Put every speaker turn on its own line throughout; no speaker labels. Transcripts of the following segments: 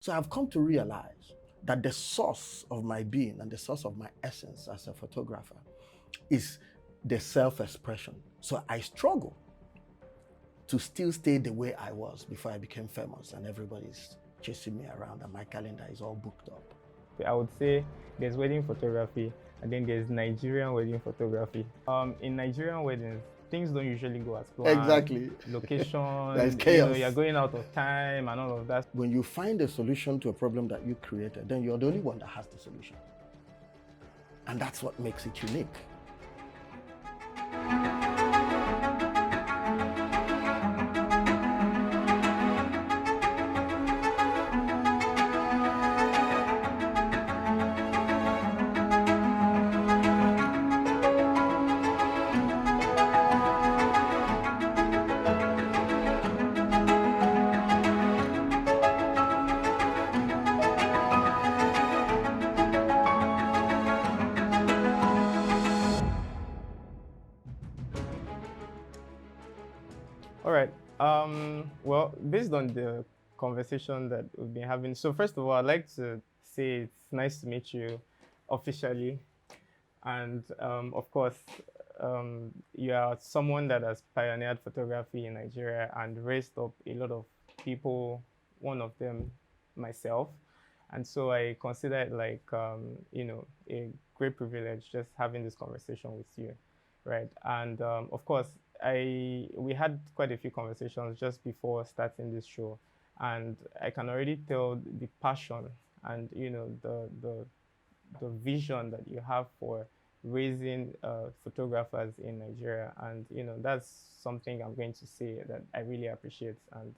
So I've come to realize that the source of my being and the source of my essence as a photographer is the self-expression. So I struggle to still stay the way I was before I became famous and everybody's chasing me around and my calendar is all booked up.
I would say there's wedding photography and then there's Nigerian wedding photography. In Nigerian weddings, things don't usually go as planned.
Exactly.
Location,
There's chaos.
you're going out of time and all of that.
When you find a solution to a problem that you created, then you're the only one that has the solution. And that's what makes it unique.
All right. Well, based on the conversation that we've been having, so first of all, I'd like to say it's nice to meet you officially. And of course, you are someone that has pioneered photography in Nigeria and raised up a lot of people, one of them myself. And so I consider it like, a great privilege just having this conversation with you, right? And of course, we had quite a few conversations just before starting this show, and I can already tell the passion and the vision that you have for raising photographers in Nigeria, and that's something I'm going to say that I really appreciate, and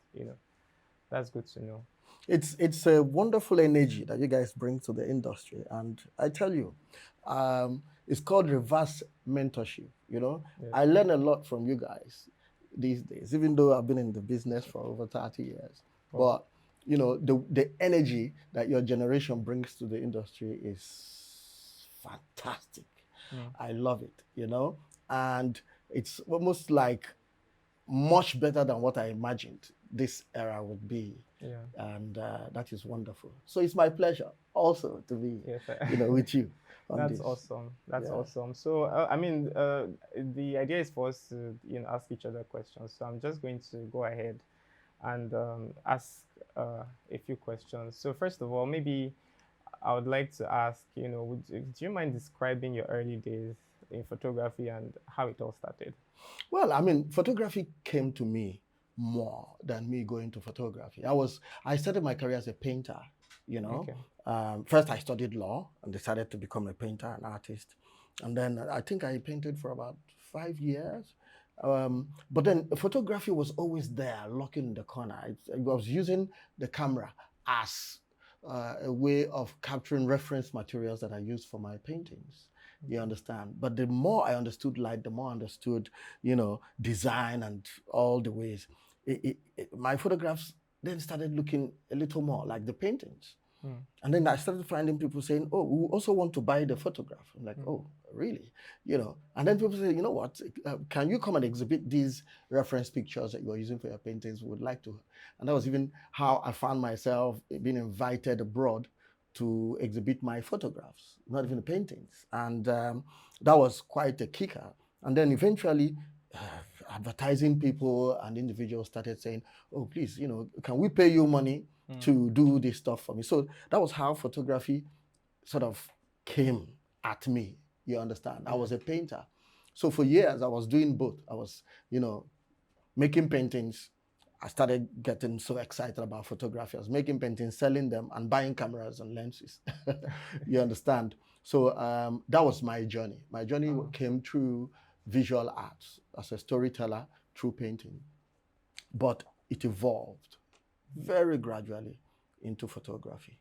that's good to know.
It's a wonderful energy that you guys bring to the industry, and I tell you, it's called reverse mentorship.
Yes.
I learn a lot from you guys these days, even though I've been in the business for over 30 years.
Oh.
But the energy that your generation brings to the industry is fantastic. I love it, and it's almost like much better than what I imagined this era would be.
Yeah.
And that is wonderful. So it's my pleasure also to be,
Yes.
with you on
That's
this.
awesome. That's
Yeah.
awesome. So, the idea is for us to, ask each other questions. So I'm just going to go ahead and ask a few questions. So first of all, maybe I would like to ask, do you mind describing your early days in photography and how it all started?
Well, photography came to me more than me going to photography. I started my career as a painter,
Okay.
First I studied law and decided to become a painter, an artist. And then I think I painted for about 5 years. But then photography was always there, lurking in the corner. I was using the camera as a way of capturing reference materials that I used for my paintings. You understand? But the more I understood light, the more I understood, design and all the ways. My photographs then started looking a little more like the paintings. And then I started finding people saying, "Oh, we also want to buy the photograph." I'm like, "Oh, really?" And then people say, "You know what? Can you come and exhibit these reference pictures that you're using for your paintings? We would like to." And that was even how I found myself being invited abroad to exhibit my photographs, not even the paintings. And that was quite a kicker. And then eventually, advertising people and individuals started saying, "Oh, please, can we pay you money to do this stuff for me?" So that was how photography sort of came at me. You understand? I was a painter. So for years, I was doing both. I was, making paintings. I started getting so excited about photography. I was making paintings, selling them, and buying cameras and lenses. You understand? So that was my journey. My journey came through visual arts as a storyteller, through painting. But it evolved very gradually into photography.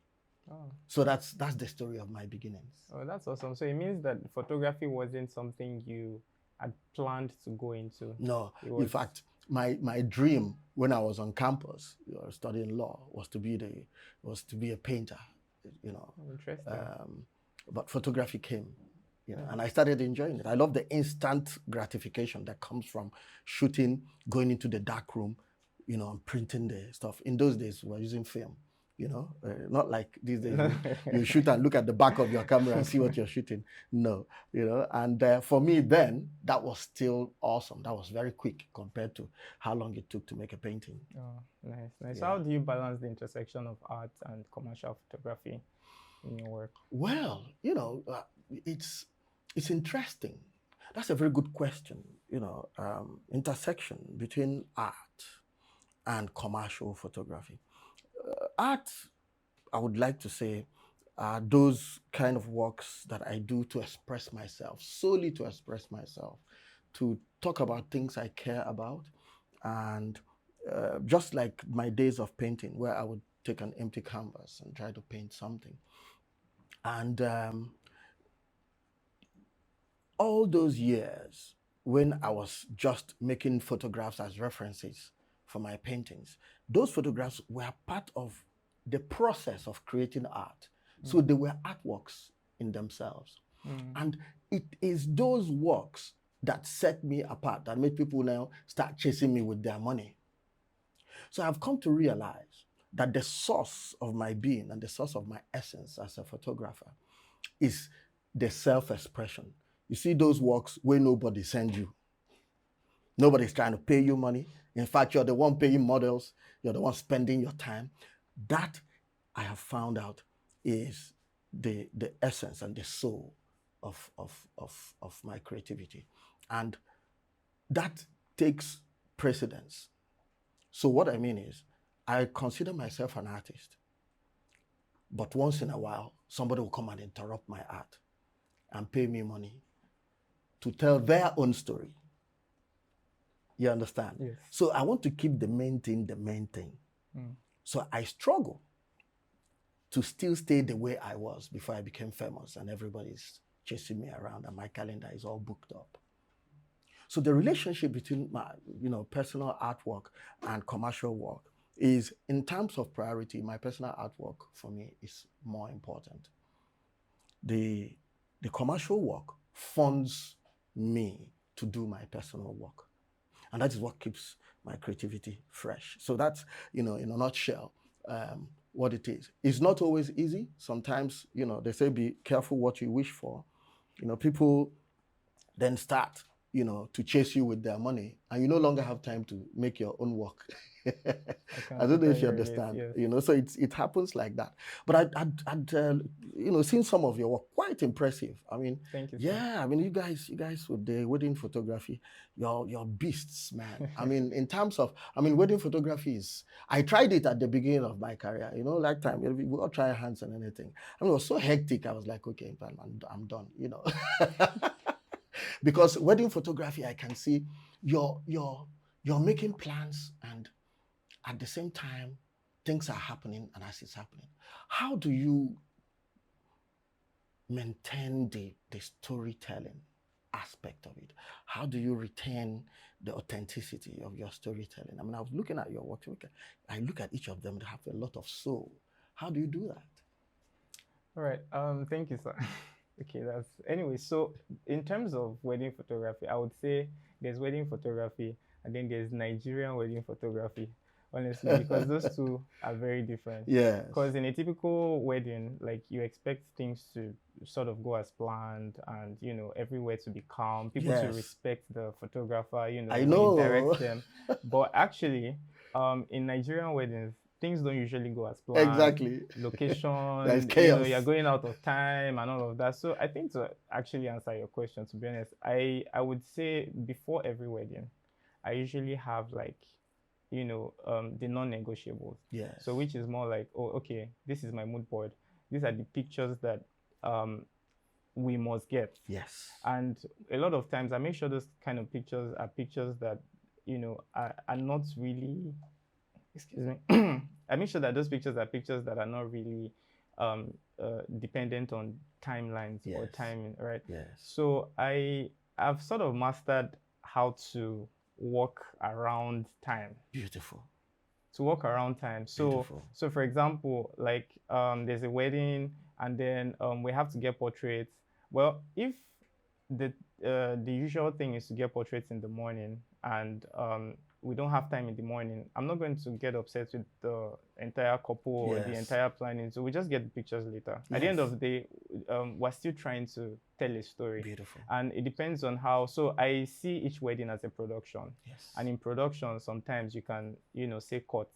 Oh.
So that's the story of my beginnings.
Oh, that's awesome. So it means that photography wasn't something you had planned to go into.
No, in fact, my dream when I was on campus studying law was to be a painter.
Interesting.
But photography came. And I started enjoying it. I love the instant gratification that comes from shooting, going into the dark room, and printing the stuff. In those days, we were using film, not like these days you shoot and look at the back of your camera and see what you're shooting. No, and for me then, that was still awesome. That was very quick compared to how long it took to make a painting.
Oh, nice.
Yeah.
So how do you balance the intersection of art and commercial photography in your work?
Well, it's interesting. That's a very good question. Intersection between art and commercial photography. Art, I would like to say, are those kind of works that I do to express myself, solely to express myself, to talk about things I care about, and just like my days of painting, where I would take an empty canvas and try to paint something. And all those years when I was just making photographs as references for my paintings, those photographs were part of the process of creating art. So they were artworks in themselves. And it is those works that set me apart, that made people now start chasing me with their money. So I've come to realize that the source of my being and the source of my essence as a photographer is the self-expression. You see those works where nobody sends you. Nobody's trying to pay you money. In fact, you're the one paying models. You're the one spending your time. That, I have found out, is the essence and the soul of my creativity. And that takes precedence. So what I mean is, I consider myself an artist. But once in a while, somebody will come and interrupt my art and pay me money to tell their own story. You understand?
Yes.
So I want to keep the main thing. So I struggle to still stay the way I was before I became famous and everybody's chasing me around and my calendar is all booked up. So the relationship between my, personal artwork and commercial work is, in terms of priority, my personal artwork for me is more important. The commercial work funds me to do my personal work. And that is what keeps my creativity fresh. So that's, in a nutshell, what it is. It's not always easy. Sometimes, they say be careful what you wish for. People then start, to chase you with their money, and you no longer have time to make your own work. I don't know if you understand.
Yes.
So it happens like that. But I'd seen some of your work, quite impressive. I mean,
thank you.
Yeah,
Sir.
I mean, you guys with the wedding photography, you're beasts, man. I mean, in terms of, wedding photography is. I tried it at the beginning of my career. Like time we all try hands and anything. It was so hectic. I was like, okay, I'm done. Because wedding photography, I can see you're making plans, and at the same time, things are happening, and as it's happening, how do you maintain the storytelling aspect of it? How do you retain the authenticity of your storytelling? I was looking at your work. I look at each of them. They have a lot of soul. How do you do that?
All right. Thank you, sir. Okay, anyway. So in terms of wedding photography, I would say there's wedding photography and then there's Nigerian wedding photography, honestly, because those two are very different.
Yeah.
Because in a typical wedding, like, you expect things to sort of go as planned, and everywhere to be calm, people to respect the photographer,
I know.
when you direct them. But actually, in Nigerian weddings, things don't usually go as planned.
Exactly.
Location,
There's chaos.
You're going out of time and all of that. So I think, to actually answer your question, to be honest, I would say before every wedding, I usually have, like, the non-negotiables.
Yes.
So which is more like, oh, okay, this is my mood board. These are the pictures that we must get.
Yes.
And a lot of times I make sure those kind of pictures are pictures that, are not really, excuse me, I make sure that those pictures are pictures that are not really dependent on timelines or timing, right?
Yes.
So I've sort of mastered how to walk around time.
Beautiful.
To walk around time. So for example, like, there's a wedding, and then we have to get portraits. Well, if the usual thing is to get portraits in the morning, and we don't have time in the morning, I'm not going to get upset with the entire couple or the
Yes.
entire planning. So we just get the pictures later. At the end
Yes.
of the day, we're still trying to tell a story.
Beautiful.
And it depends on how. So I see each wedding as a production.
Yes.
And in production, sometimes you can, say cut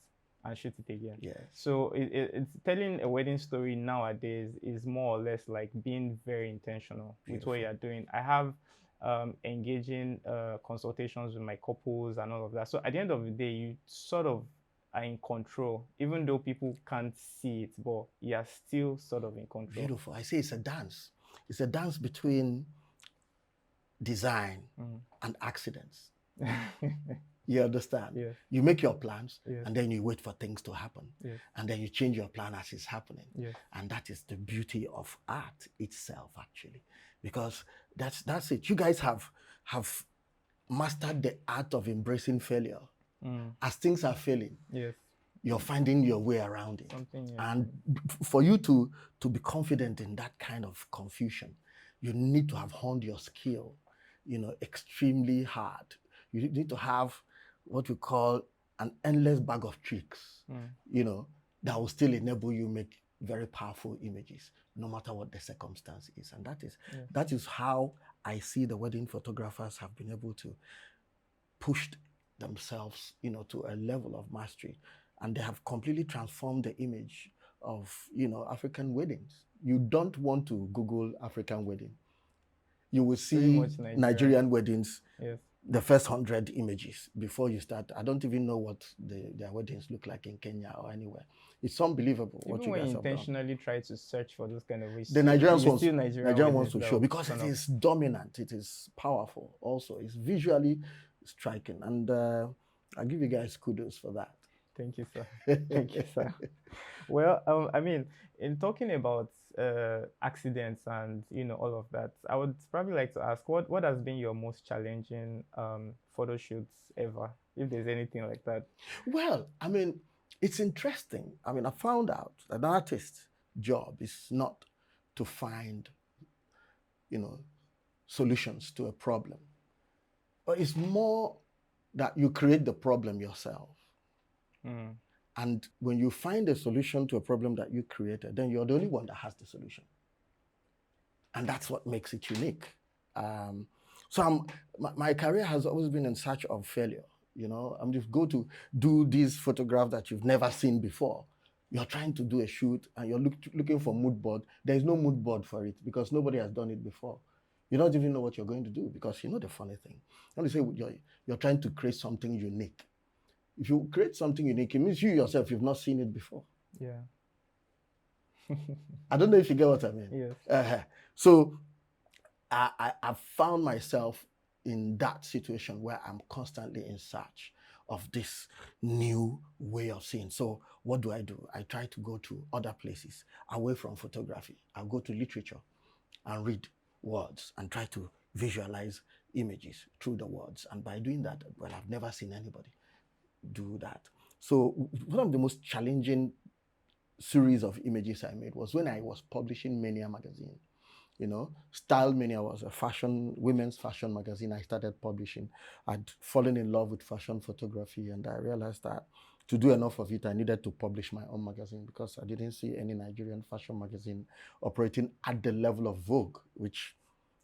and shoot it again.
Yes.
So it's telling a wedding story nowadays is more or less like being very intentional with what you're doing. I have engaging consultations with my couples and all of that. So at the end of the day, you sort of are in control, even though people can't see it, but you're still sort of in control.
Beautiful. I say it's a dance. It's a dance between design and accidents. You understand?
Yes.
You make your plans,
Yes.
and then you wait for things to happen.
Yes.
And then you change your plan as it's happening.
Yes.
And that is the beauty of art itself, actually. Because that's it. You guys have mastered the art of embracing failure. As things are failing,
Yes.
you're finding your way around it.
Something, yes.
And for you to be confident in that kind of confusion, you need to have honed your skill, extremely hard. You need to have what we call an endless bag of tricks, that will still enable you make very powerful images, no matter what the circumstance is. And that is how I see the wedding photographers have been able to push themselves, to a level of mastery. And they have completely transformed the image of, African weddings. You don't want to Google African wedding. You will see Nigerian weddings.
Yes.
The first 100 images before you start. I don't even know what their weddings look like in Kenya or anywhere. It's unbelievable what
Even
you guys
when you
have done.
intentionally try to search for those kind of ways,
The Nigerian
wants
to show, because it is dominant, it is powerful also. It's visually striking. And I'll give you guys kudos for that.
Thank you, sir. Thank you, sir. Well, I mean, in talking about accidents and all of that, I would probably like to ask what has been your most challenging photo shoots ever, if there's anything like that.
Well, I mean, it's interesting. I mean, I found out that an artist's job is not to find, solutions to a problem, but it's more that you create the problem yourself. And when you find a solution to a problem that you created, then you're the only one that has the solution. And that's what makes it unique. So my career has always been in search of failure. I'm just go to do these photographs that you've never seen before. You're trying to do a shoot and you're looking for mood board. There is no mood board for it because nobody has done it before. You don't even know what you're going to do because the funny thing. When you say you're trying to create something unique. If you create something unique, it means you yourself, you've not seen it before.
Yeah.
I don't know if you get what I mean.
Yes.
So I've found myself in that situation where I'm constantly in search of this new way of seeing. So what do? I try to go to other places away from photography. I'll go to literature and read words and try to visualize images through the words. And by doing that, well, I've never seen anybody do that. So one of the most challenging series of images I made was when I was publishing Mania magazine. Style Mania was a women's fashion magazine I started publishing. I'd fallen in love with fashion photography, and I realized that to do enough of it, I needed to publish my own magazine because I didn't see any Nigerian fashion magazine operating at the level of Vogue, which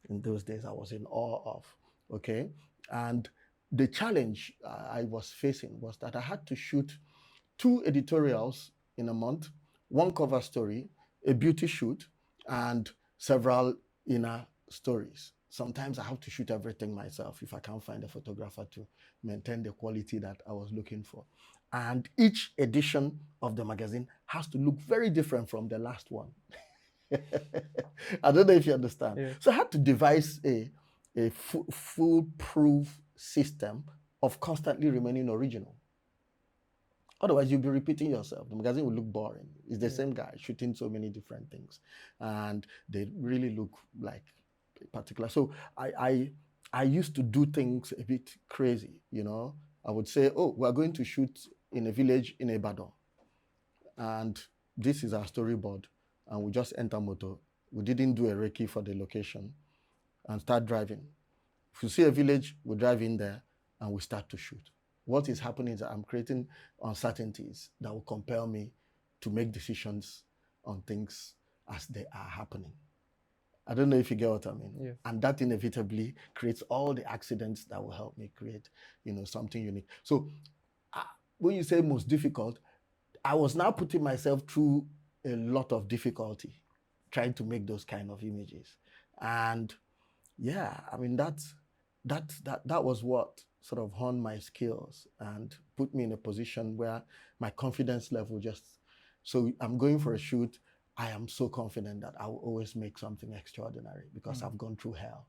in those days I was in awe of. Okay. And the challenge I was facing was that I had to shoot 2 editorials in a month, 1 cover story, a beauty shoot, and several inner stories. Sometimes I have to shoot everything myself if I can't find a photographer to maintain the quality that I was looking for. And each edition of the magazine has to look very different from the last one. I don't know if you understand.
Yeah.
So I had to devise a foolproof system of constantly remaining original. Otherwise, you'll be repeating yourself. The magazine will look boring. It's the same guy shooting so many different things. And they really look like particular. So I used to do things a bit crazy, I would say, oh, we're going to shoot in a village in Ibadan. And this is our storyboard. And we just enter motor. We didn't do a recce for the location and start driving. If you see a village, we drive in there and we start to shoot. What is happening is I'm creating uncertainties that will compel me to make decisions on things as they are happening. I don't know if you get what I mean.
Yes.
And that inevitably creates all the accidents that will help me create, something unique. So when you say most difficult, I was now putting myself through a lot of difficulty trying to make those kind of images. And yeah, I mean, that was what sort of honed my skills and put me in a position where my confidence level so I'm going for a shoot. I am so confident that I will always make something extraordinary because I've gone through hell,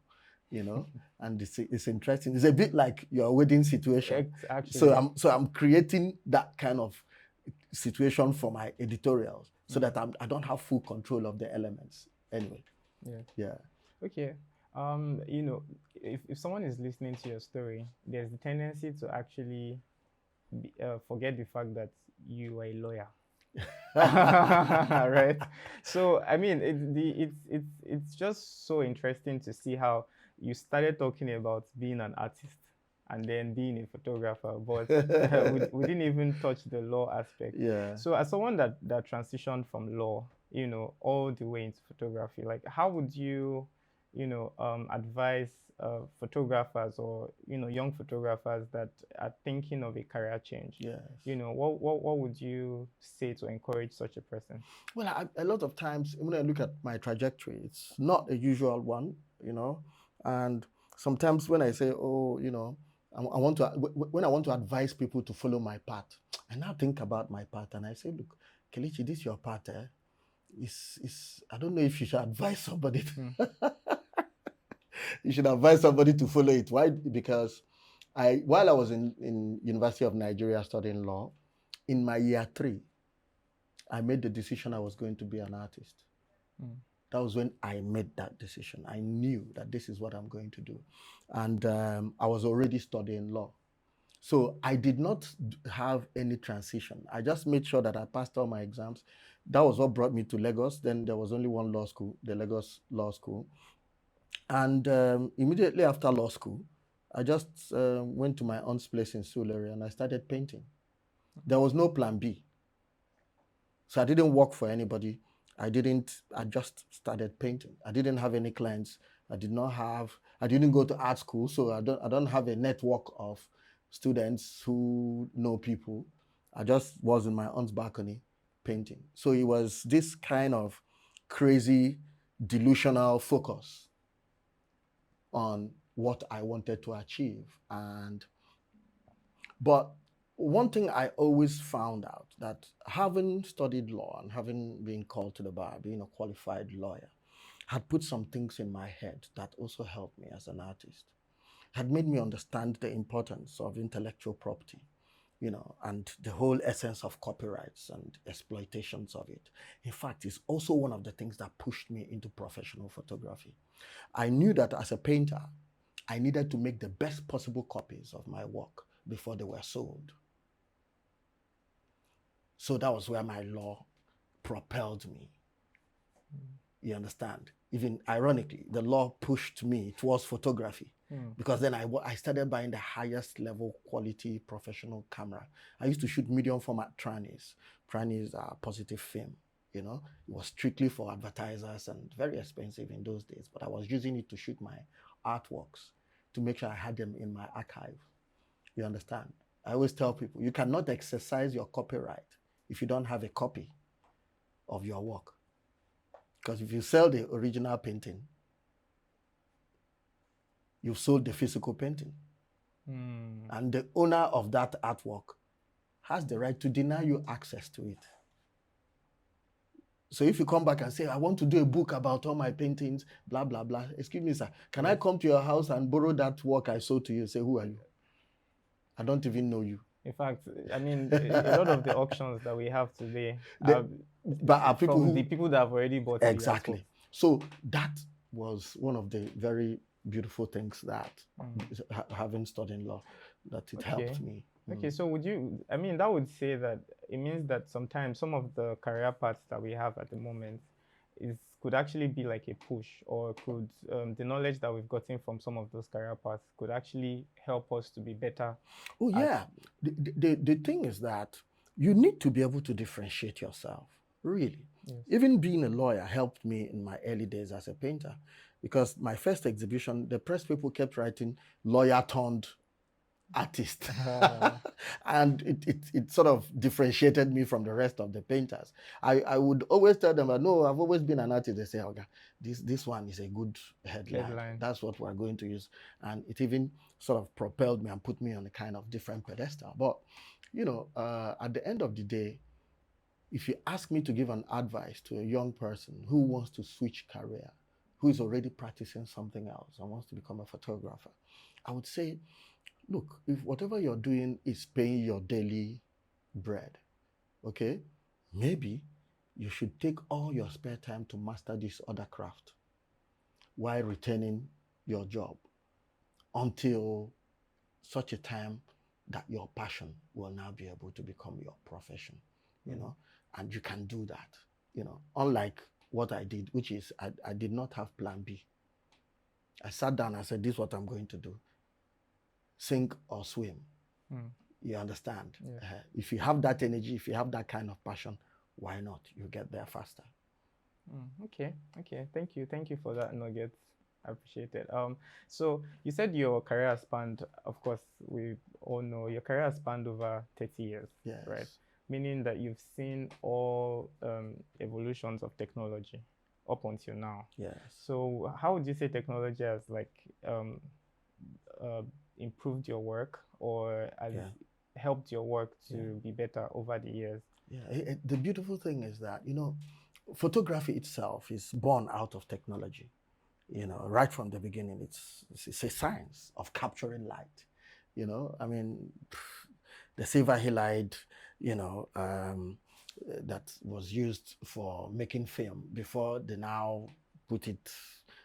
and it's interesting. It's a bit like your wedding situation.
Actually.
So I'm creating that kind of situation for my editorials so that I don't have full control of the elements. Anyway. Yeah.
Okay. If someone is listening to your story, there's the tendency to actually forget the fact that you are a lawyer. Right. So I mean, it's just so interesting to see how you started talking about being an artist and then being a photographer, but we didn't even touch the law aspect.
Yeah.
So as someone that transitioned from law, all the way into photography, like how would you advise photographers or young photographers that are thinking of a career change?
Yes.
What would you say to encourage such a person?
Well, a lot of times when I look at my trajectory, it's not a usual one, and sometimes when I say, oh, when I want to advise people to follow my path, I now think about my path and I say, look, Kelechi, this is your path. I don't know if you should advise somebody. You should advise somebody to follow it. Why? Because while I was in University of Nigeria studying law, in my year 3, I made the decision I was going to be an artist. That was when I made that decision. I knew that this is what I'm going to do. And I was already studying law. So I did not have any transition. I just made sure that I passed all my exams. That was what brought me to Lagos. Then there was only one law school, the Lagos Law School. And immediately after law school, I just went to my aunt's place in Surulere and I started painting. There was no plan B. So I didn't work for anybody. I just started painting. I didn't have any clients. I didn't go to art school, so I don't have a network of students who know people. I just was in my aunt's balcony painting. So it was this kind of crazy, delusional focus on what I wanted to achieve. But one thing I always found out, that having studied law and having been called to the bar, being a qualified lawyer, had put some things in my head that also helped me as an artist, had made me understand the importance of intellectual property, and the whole essence of copyrights and exploitations of it. In fact, it's also one of the things that pushed me into professional photography. I knew that as a painter, I needed to make the best possible copies of my work before they were sold. So that was where my law propelled me. You understand? Even ironically, the law pushed me towards photography because then I started buying the highest level quality professional camera. I used to shoot medium format trannies. Trannies are positive film. It was strictly for advertisers and very expensive in those days, but I was using it to shoot my artworks to make sure I had them in my archive. You understand? I always tell people, you cannot exercise your copyright if you don't have a copy of your work. Because if you sell the original painting, you've sold the physical painting. And the owner of that artwork has the right to deny you access to it. So if you come back and say, I want to do a book about all my paintings, blah, blah, blah. Excuse me, sir. Can I come to your house and borrow that work I sold to you? Say, who are you? I don't even know you.
In fact, I mean, a lot of the auctions that we have today
are
people the people that have already bought it.
Exactly. So that was one of the very beautiful things that having studied law, that it helped me.
Okay, so that would say that it means that sometimes some of the career paths that we have at the moment, could actually be like a push, or could the knowledge that we've gotten from some of those career paths could actually help us to be better
Oh,
at.
yeah. The thing is that you need to be able to differentiate yourself, really.
Yes.
Even being a lawyer helped me in my early days as a painter, because my first exhibition, the press people kept writing lawyer turned artist. And it sort of differentiated me from the rest of the painters. I would always tell them, no, I've always been an artist. They say, okay, this one is a good headline. That's what we're going to use. And it even sort of propelled me and put me on a kind of different pedestal. But, you know, at the end of the day, if you ask me to give an advice to a young person who wants to switch career, who is already practicing something else and wants to become a photographer, I would say, look, if whatever you're doing is paying your daily bread, okay, maybe you should take all your spare time to master this other craft while retaining your job until such a time that your passion will now be able to become your profession, you know, and you can do that, you know, unlike what I did, which is I did not have plan B. I sat down and said, this is what I'm going to do. Sink or swim. You understand?
Yeah.
If you have that energy, if you have that kind of passion, why not? You get there faster.
Okay. Thank you for that nugget. I appreciate it. So you said your career has spanned, of course, we all know your career has spanned over 30 years,
Yes.
right? Meaning that you've seen all evolutions of technology up until now.
Yes.
So how would you say technology has like improved your work, or has helped your work to be better over the years?
Yeah, the beautiful thing is that, you know, photography itself is born out of technology. You know, right from the beginning, it's a science of capturing light. You know, I mean, the silver halide, you know, that was used for making film before they now put it.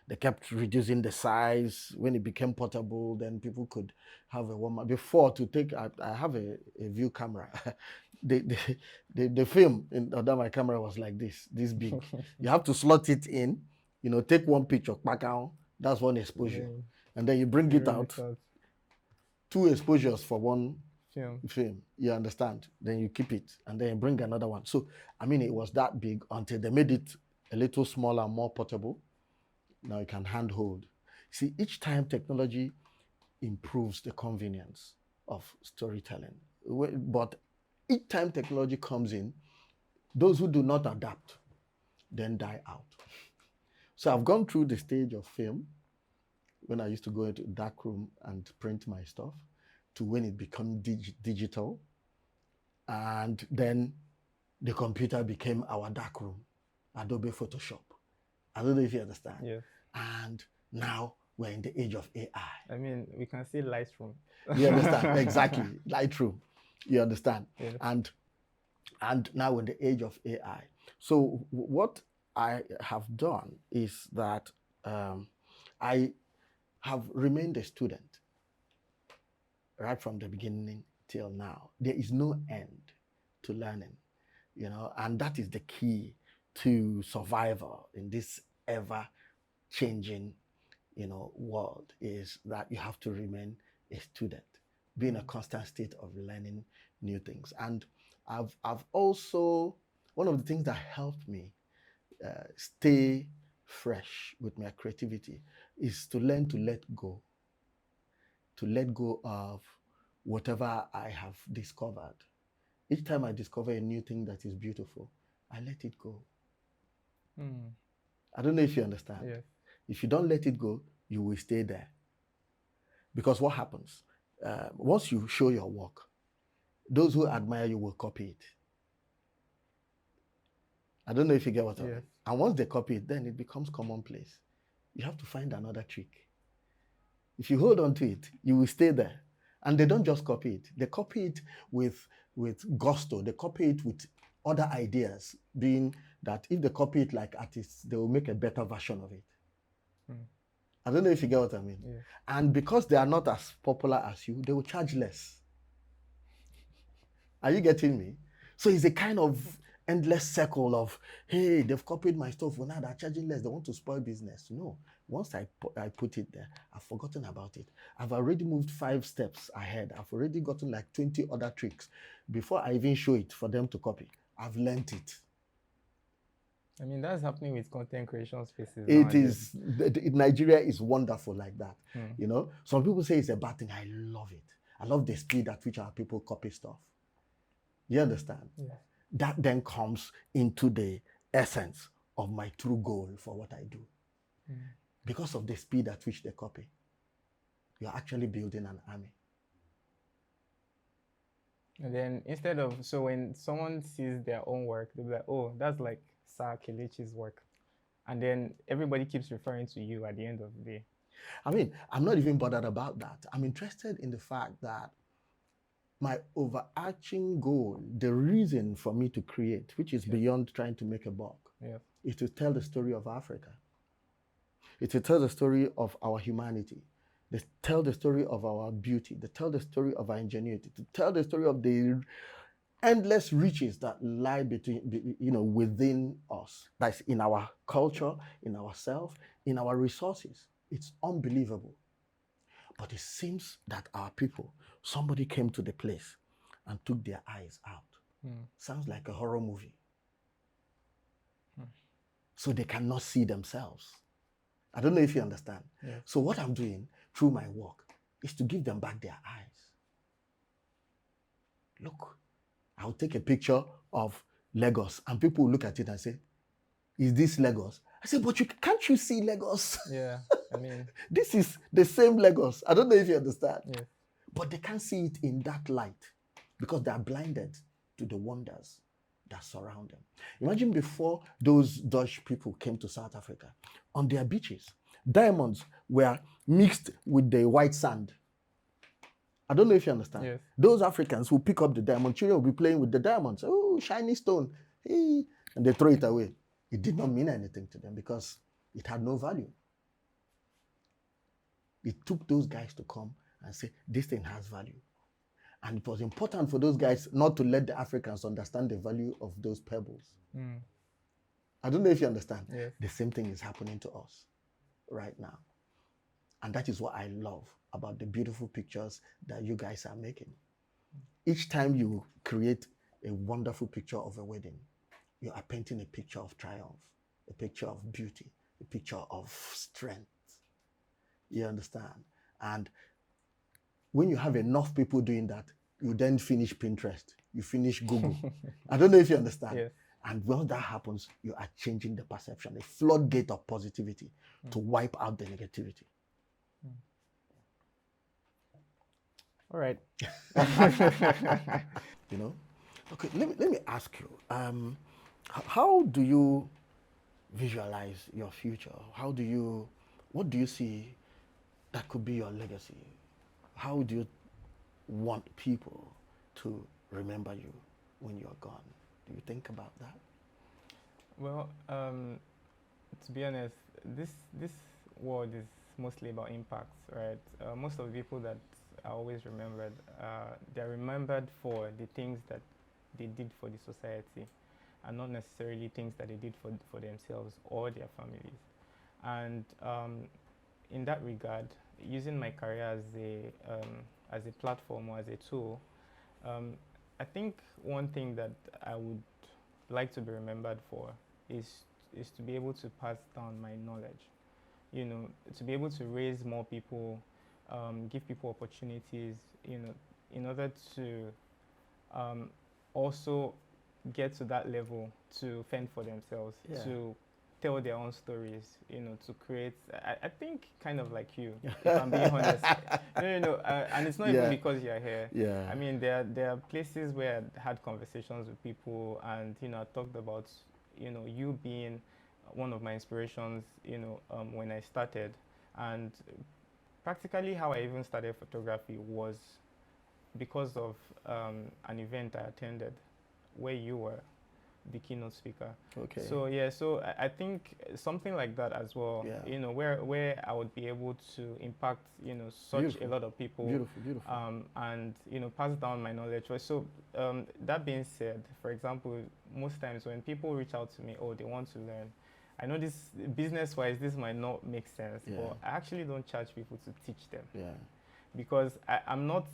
They kept reducing the size. When it became portable, then people could have a woman. Before, to take, I have a view camera. the film under my camera was like this big. You have to slot it in, you know, take one picture, back out. That's one exposure. And then you bring it out. 2 exposures for one film. You understand? Then you keep it, and then you bring another one. So, I mean, it was that big until they made it a little smaller, more portable. Now you can handhold. See, each time technology improves the convenience of storytelling, but each time technology comes in, those who do not adapt then die out. So I've gone through the stage of film, when I used to go into a dark room and print my stuff, to when it became digital, and then the computer became our dark room, Adobe Photoshop. I don't know if you understand.
Yes.
And now we're in the age of AI.
I mean, we can see Lightroom.
You understand? Exactly. Lightroom. You understand?
Yes.
And now we're in the age of AI. So what I have done is that I have remained a student right from the beginning till now. There is no end to learning, you know, and that is the key to survival in this ever-changing, you know, world, is that you have to remain a student, be in a constant state of learning new things. And I've also, one of the things that helped me stay fresh with my creativity is to learn to let go of whatever I have discovered. Each time I discover a new thing that is beautiful, I let it go. I don't know if you understand.
Yes.
If you don't let it go, you will stay there. Because what happens? Once you show your work, those who admire you will copy it. I don't know if you get what I mean. And once they copy it, then it becomes commonplace. You have to find another trick. If you hold on to it, you will stay there. And they don't just copy it. They copy it with gusto. They copy it with other ideas, being that if they copy it like artists, they will make a better version of it. I don't know if you get what I mean.
Yeah.
And because they are not as popular as you, they will charge less. Are you getting me? So it's a kind of endless circle of, hey, they've copied my stuff, well, now they're charging less, they want to spoil business. No, once I put it there, I've forgotten about it. I've already moved 5 steps ahead. I've already gotten like 20 other tricks before I even show it for them to copy. I've learned it.
I mean, that's happening with content creation spaces
It
nowadays.
is, Nigeria is wonderful like that.
Hmm.
You know, some people say it's a bad thing. I love it. I love the speed at which our people copy stuff. You understand?
Yeah.
That then comes into the essence of my true goal for what I do. Because of the speed at which they copy, you're actually building an army.
And then instead of, so when someone sees their own work, they'll be like, oh, that's like Sir Kelechi's work. And then everybody keeps referring to you at the end of the day.
I mean, I'm not even bothered about that. I'm interested in the fact that my overarching goal, the reason for me to create, which is beyond trying to make a buck, is to tell the story of Africa. It's to tell the story of our humanity. They tell the story of our beauty. They tell the story of our ingenuity. To tell the story of the endless riches that lie within us. That's in our culture, in ourselves, in our resources. It's unbelievable. But it seems that our people, somebody came to the place and took their eyes out. Sounds like a horror movie. So they cannot see themselves. I don't know if you understand.
Yes.
So what I'm doing through my work is to give them back their eyes. Look, I'll take a picture of Lagos and people will look at it and say, is this Lagos? I say, but can't you see Lagos?
Yeah, I mean,
this is the same Lagos. I don't know if you understand.
Yes.
But they can't see it in that light because they are blinded to the wonders that surround them. Imagine before those Dutch people came to South Africa, on their beaches, diamonds were mixed with the white sand. I don't know if you understand.
Yes.
Those Africans who pick up the diamond, children will be playing with the diamonds. Oh, shiny stone. Hey, and they throw it away. It did not mean anything to them because it had no value. It took those guys to come and say, this thing has value. And it was important for those guys not to let the Africans understand the value of those pebbles. I don't know if you understand.
Yes.
The same thing is happening to us right now. And that is what I love about the beautiful pictures that you guys are making. Each time you create a wonderful picture of a wedding, you are painting a picture of triumph, a picture of beauty, a picture of strength. You understand? And when you have enough people doing that, you then finish Pinterest, you finish Google. I don't know if you understand.
Yes.
And when that happens, you are changing the perception, a floodgate of positivity to wipe out the negativity.
All right.
You know? Okay, let me ask you, how do you visualize your future? What do you see that could be your legacy? How do you want people to remember you when you're gone? Do you think about that?
Well, to be honest, this world is mostly about impacts, right? Most of the people that are always remembered, they're remembered for the things that they did for the society, and not necessarily things that they did for themselves or their families. And in that regard, using my career as a platform or as a tool, I think one thing that I would like to be remembered for is to be able to pass down my knowledge. You know, to be able to raise more people, give people opportunities. You know, in order to also get to that level to fend for themselves, to tell their own stories, you know, to create, I think kind of like you, if I'm being honest. And it's not even because you're here.
Yeah.
I mean, there are places where I had conversations with people and, you know, I talked about, you know, you being one of my inspirations, you know, when I started. And practically how I even started photography was because of an event I attended where you were. the keynote speaker.
Okay.
So yeah, so I think something like that as well.
Yeah.
You know, where I would be able to impact, you know, such
Beautiful.
a lot of people.
Beautiful.
And you know, pass down my knowledge. So that being said, for example, most times when people reach out to me, oh, they want to learn. I know this business-wise, this might not make sense,
Yeah.
but I actually don't charge people to teach them
Yeah.
because I'm not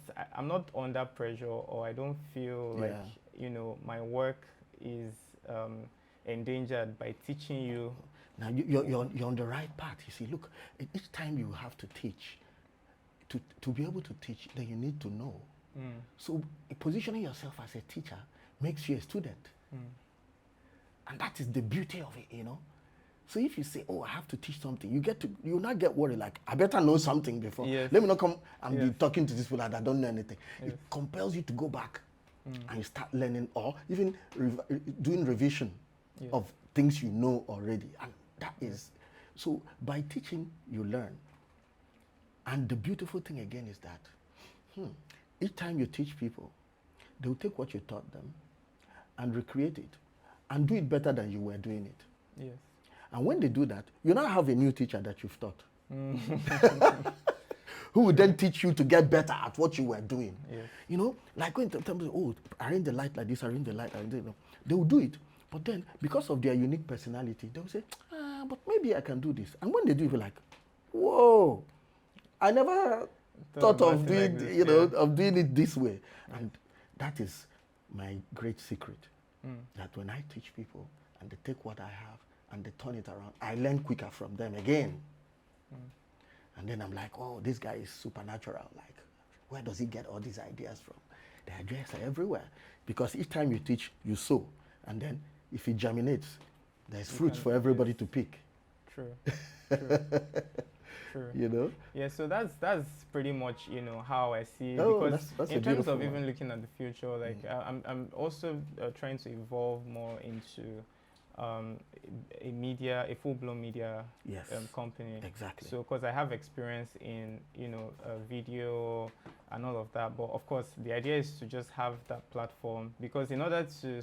under pressure, or I don't feel like, you know, my work is endangered by teaching you.
Now you're on the right path. You see, look, each time you have to teach, to be able to teach, then you need to know. So positioning yourself as a teacher makes you a student, and that is the beauty of it, you know. So if you say, "Oh, I have to teach something," you not get worried. Like, I better know something before.
Yes.
Let me not come and be
Yes.
talking to these people that don't know anything.
Yes.
It compels you to go back and you start learning, or even doing revision
Yes.
of things you know already. And that is, so by teaching, you learn. And the beautiful thing again is that each time you teach people, they'll take what you taught them and recreate it and do it better than you were doing it.
Yes.
And when they do that, you now have a new teacher that you've taught, who will then teach you to get better at what you were doing.
Yes.
You know, like when sometimes, oh, arrange the light like this, arrange the light like this. They will do it. But then, because of their unique personality, they will say, but maybe I can do this. And when they do, you're like, whoa, I never thought of doing,
like this,
of doing it this way. And that is my great secret, that when I teach people and they take what I have and they turn it around, I learn quicker from them again. And then I'm like, oh, this guy is supernatural. Like, where does he get all these ideas from? The ideas are everywhere. Because each time you teach, you sow. And then if it germinates, there's fruits for everybody to pick.
True. True.
You know?
Yeah, so that's pretty much, you know, how I see it.
Oh,
because
that's
in
a
terms
beautiful
of even
one.
looking at the future, like I'm also trying to evolve more into a full-blown media
Yes.
company.
Exactly.
So, because I have experience in, you know, video and all of that, but of course the idea is to just have that platform, because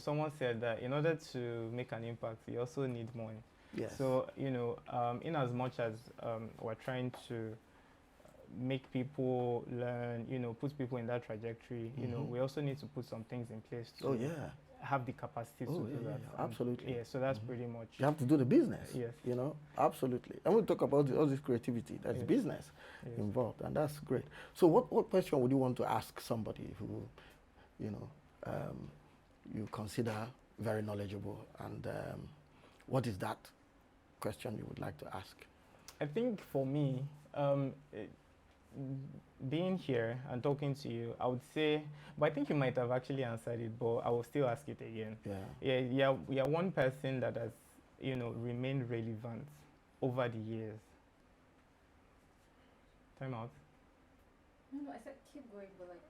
someone said that in order to make an impact, you also need money.
Yes.
So, you know, in as much as we're trying to make people learn, you know, put people in that trajectory, you know, we also need to put some things in place to have the capacity to do that.
Yeah, absolutely.
Yeah, so that's pretty much.
You have to do the business.
Yes.
You know, absolutely. And we'll talk about all this creativity. That's business involved, and that's great. So what question would you want to ask somebody who, you know, you consider very knowledgeable, and what is that question you would like to ask?
I think for me, being here and talking to you, I would say, but I think you might have actually answered it, but I will still ask it again. Yeah, one person that has, you know, remained relevant over the years. Time out.
No, I said keep going, but like.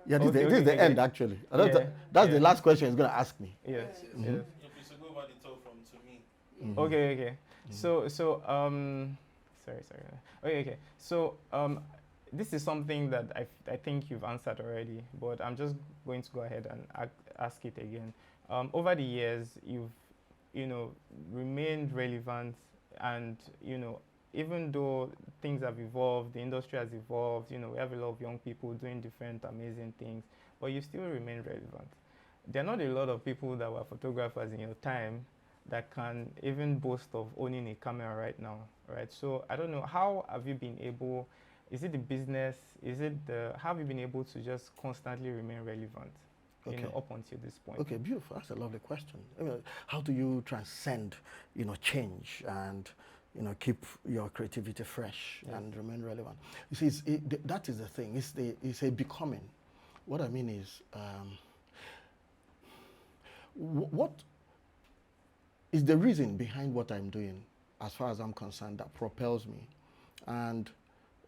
Yeah, this is the end actually. That's the last question he's gonna ask me.
Yes.
Yeah.
Yes.
If you should go over the top from to me.
Okay. So sorry. Okay. So this is something that I think you've answered already, but I'm just going to go ahead and ask it again. Over the years, you've, you know, remained relevant, and, you know, even though things have evolved, the industry has evolved, you know, we have a lot of young people doing different amazing things, but you still remain relevant. There are not a lot of people that were photographers in your time that can even boast of owning a camera right now, right? So I don't know, how have you been able, is it the business, how have you been able to just constantly remain relevant, you know, up until this point?
Okay, beautiful. That's a lovely question. I mean, how do you transcend, you know, change and, you know, keep your creativity fresh and remain relevant? You see, that is the thing. It's a becoming. What I mean is, what is the reason behind what I'm doing, as far as I'm concerned, that propels me? And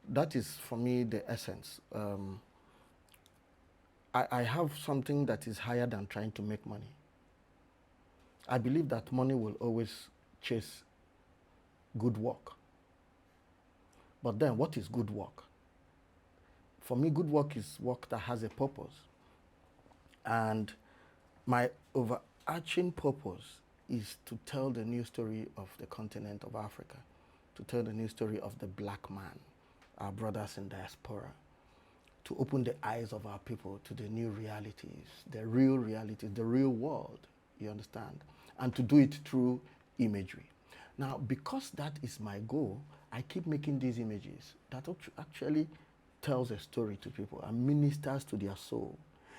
that is, for me, the essence. I have something that is higher than trying to make money. I believe that money will always chase good work. But then, what is good work? For me, good work is work that has a purpose. And my arching purpose is to tell the new story of the continent of Africa, to tell the new story of the black man, our brothers in diaspora, to open the eyes of our people to the new realities, the real world, you understand? And to do it through imagery. Now, because that is my goal, I keep making these images that actually tells a story to people and ministers to their soul.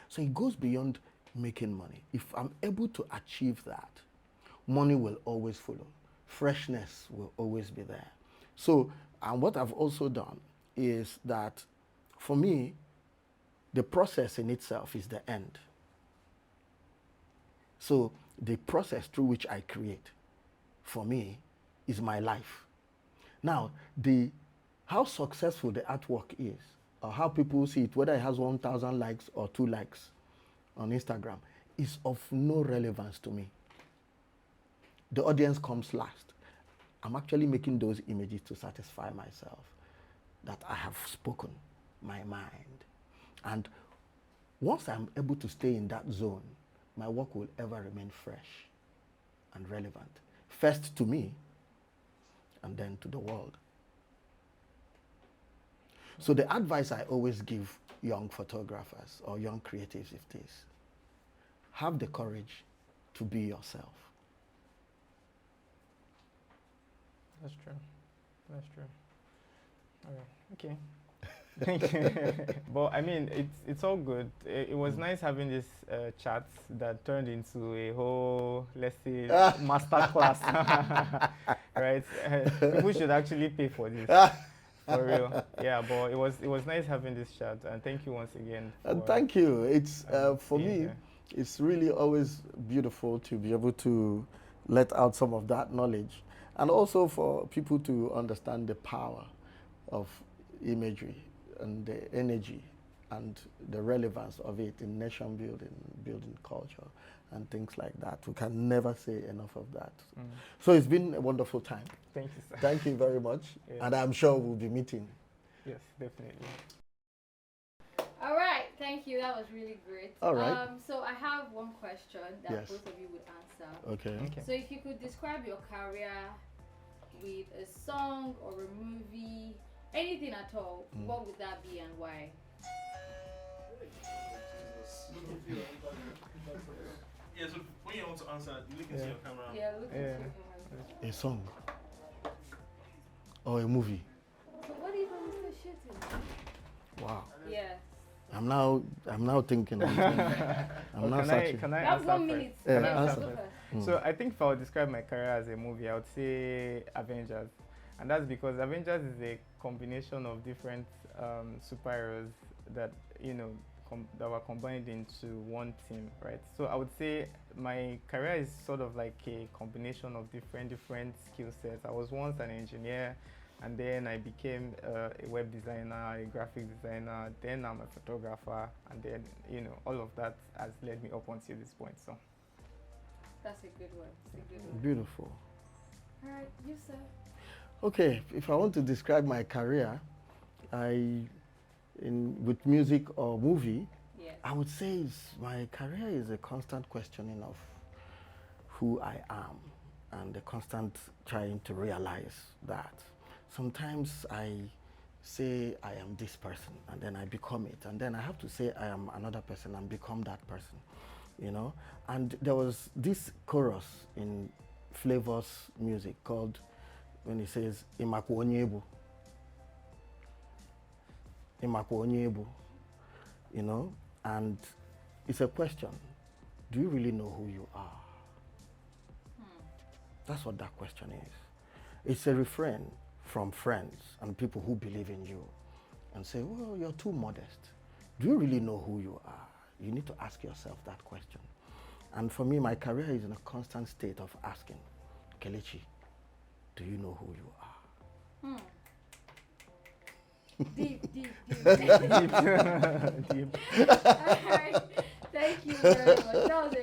So it goes beyond making money. If I'm able to achieve that, money will always follow. Freshness will always be there. So, and what I've also done is that for me, the process in itself is the end. So the process through which I create, for me, is my life. Now, how successful the artwork is, or how people see it, whether it has 1,000 likes or 2 likes on Instagram, is of no relevance to me. The audience comes last. I'm actually making those images to satisfy myself that I have spoken my mind. And once I'm able to stay in that zone, my work will ever remain fresh and relevant. First to me, and then to the world. So the advice I always give young photographers or young creatives is this: have the courage to be yourself.
That's true. That's true. All right. Okay. Thank you. But I mean, it's all good. It was nice having this chat that turned into a whole, let's say, master class. Right? People should actually pay for this. For real. Yeah, but it was nice having this chat, and thank you once again.
And thank you. It's for
being
me,
here.
it's really always beautiful to be able to let out some of that knowledge, and also for people to understand the power of imagery and the energy and the relevance of it in nation building, building culture, and things like that. We can never say enough of that. So it's been a wonderful time.
Thank you, sir.
Thank you very much.
Yeah.
And I'm sure we'll be meeting.
Yes, definitely.
All right, thank you. That was really great.
All right.
So I have one question that
Yes.
both of you would answer.
Okay.
Okay.
So if you could describe your career with a song or a movie, anything at all, what would that be and why?
Yeah, so when you want to answer, you look into
Yeah.
your camera.
Yeah, look at
Yeah.
you.
A song or a movie.
So what even is the shooting?
Wow.
Yeah.
I'm now thinking. I'm
Well,
now
can
searching.
I
You have
answer
1
first?
minute.
Yeah,
Can I
answer.
go
first?
first.
So I think if I would describe my career as a movie, I would say Avengers, and that's because Avengers is a combination of different superheroes that that were combined into one team, right? So I would say my career is sort of like a combination of different skill sets. I was once an engineer, and then I became a web designer, a graphic designer, then I'm a photographer, and then all of that has led me up until this point. So
That's a good one. It's a good one.
Beautiful.
All right, you sir.
Okay, if I want to describe my career, with music or movie,
Yeah.
I would say my career is a constant questioning of who I am and a constant trying to realize that. Sometimes I say I am this person and then I become it, and then I have to say I am another person and become that person, And there was this chorus in Flavor's music called, when he says, Imakwa onye ebu, and it's a question. Do you really know who you are? That's what that question is. It's a refrain from friends and people who believe in you and say, well, you're too modest. Do you really know who you are? You need to ask yourself that question. And for me, my career is in a constant state of asking, Kelechi, do you know who you are?
Deep, deep, deep.
deep.
All right. Thank you very much. That was